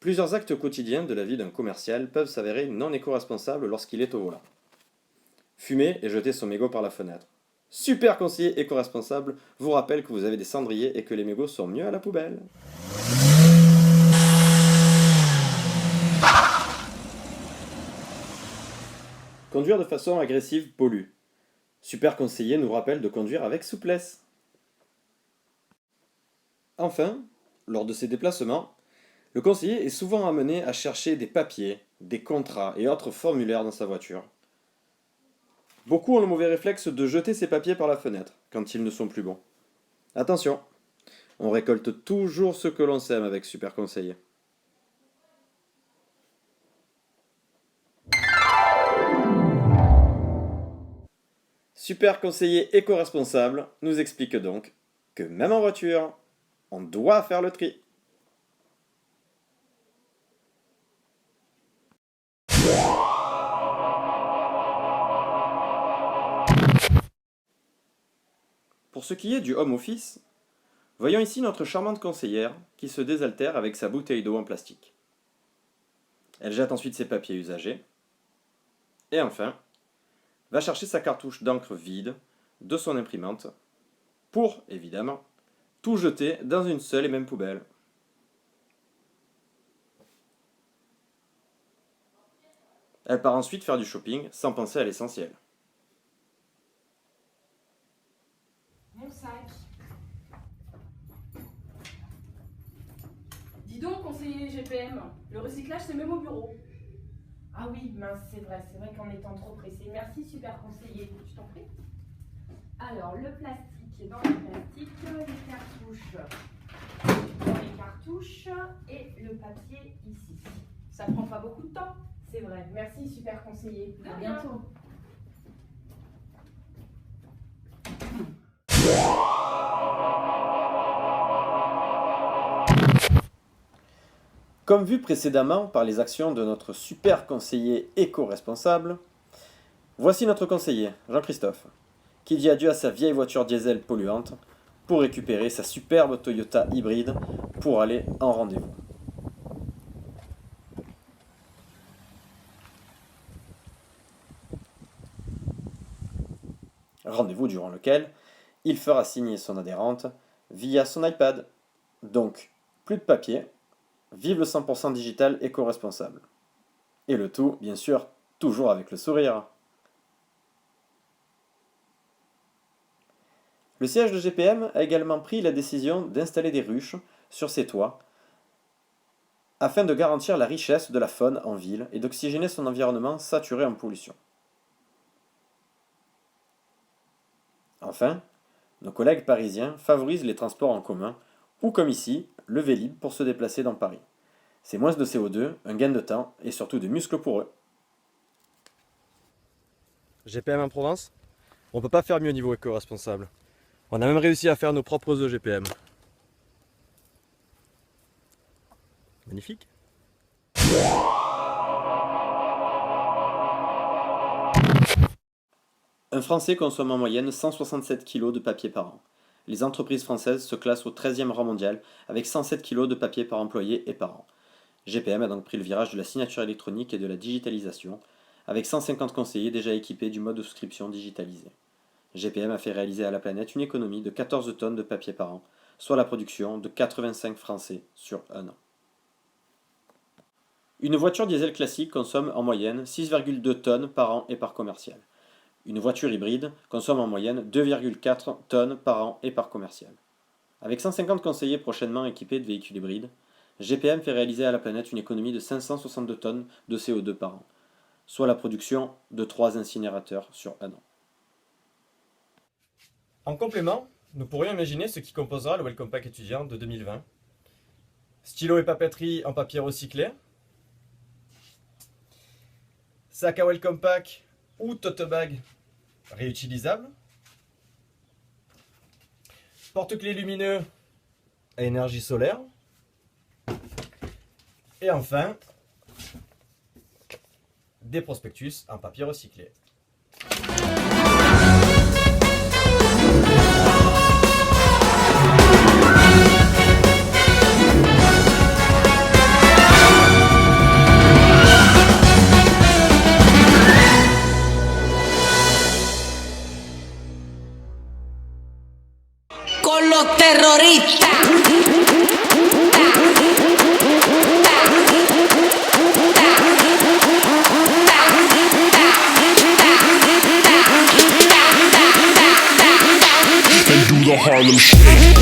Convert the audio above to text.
Plusieurs actes quotidiens de la vie d'un commercial peuvent s'avérer non éco-responsables lorsqu'il est au volant. Fumer et jeter son mégot par la fenêtre. Super conseiller éco-responsable vous rappelle que vous avez des cendriers et que les mégots sont mieux à la poubelle. Conduire de façon agressive pollue. Super conseiller nous rappelle de conduire avec souplesse. Enfin, lors de ses déplacements, le conseiller est souvent amené à chercher des papiers, des contrats et autres formulaires dans sa voiture. Beaucoup ont le mauvais réflexe de jeter ces papiers par la fenêtre quand ils ne sont plus bons. Attention, on récolte toujours ce que l'on sème avec Super Conseiller. Super Conseiller éco-responsable nous explique donc que même en voiture, on doit faire le tri. Pour ce qui est du home office, voyons ici notre charmante conseillère qui se désaltère avec sa bouteille d'eau en plastique. Elle jette ensuite ses papiers usagés et enfin va chercher sa cartouche d'encre vide de son imprimante pour, évidemment, tout jeter dans une seule et même poubelle. Elle part ensuite faire du shopping sans penser à l'essentiel. Mon sac. Dis donc, conseiller GPM, le recyclage c'est même au bureau. Ah oui, mince, c'est vrai qu'en étant trop pressé. Merci, super conseiller. Je t'en prie. Alors, le plastique dans le plastique, les cartouches dans les cartouches et le papier ici. Ça prend pas beaucoup de temps, c'est vrai. Merci, super conseiller. À bientôt. Comme vu précédemment par les actions de notre super conseiller éco-responsable, voici notre conseiller, Jean-Christophe, qui dit adieu à sa vieille voiture diesel polluante pour récupérer sa superbe Toyota hybride pour aller en rendez-vous. Rendez-vous durant lequel il fera signer son adhérente via son iPad. Donc, plus de papier, vive le 100% digital éco-responsable. Et le tout, bien sûr, toujours avec le sourire. Le siège de GPM a également pris la décision d'installer des ruches sur ses toits afin de garantir la richesse de la faune en ville et d'oxygéner son environnement saturé en pollution. Enfin, nos collègues parisiens favorisent les transports en commun ou comme ici, le Vélib pour se déplacer dans Paris. C'est moins de CO2, un gain de temps et surtout de muscles pour eux. GPM en Provence, on peut pas faire mieux au niveau éco-responsable. On a même réussi à faire nos propres œufs GPM. Magnifique. Un Français consomme en moyenne 167 kg de papier par an. Les entreprises françaises se classent au 13e rang mondial avec 107 kg de papier par employé et par an. GPM a donc pris le virage de la signature électronique et de la digitalisation, avec 150 conseillers déjà équipés du mode de souscription digitalisé. GPM a fait réaliser à la planète une économie de 14 tonnes de papier par an, soit la production de 85 Français sur un an. Une voiture diesel classique consomme en moyenne 6,2 tonnes par an et par commercial. Une voiture hybride consomme en moyenne 2,4 tonnes par an et par commercial. Avec 150 conseillers prochainement équipés de véhicules hybrides, GPM fait réaliser à la planète une économie de 562 tonnes de CO2 par an, soit la production de 3 incinérateurs sur un an. En complément, nous pourrions imaginer ce qui composera le Welcome Pack étudiant de 2020. Stylo et papeterie en papier recyclé, sac à Welcome Pack ou tote bag réutilisable, porte-clés lumineux à énergie solaire, et enfin des prospectus en papier recyclé. Harlem Shake.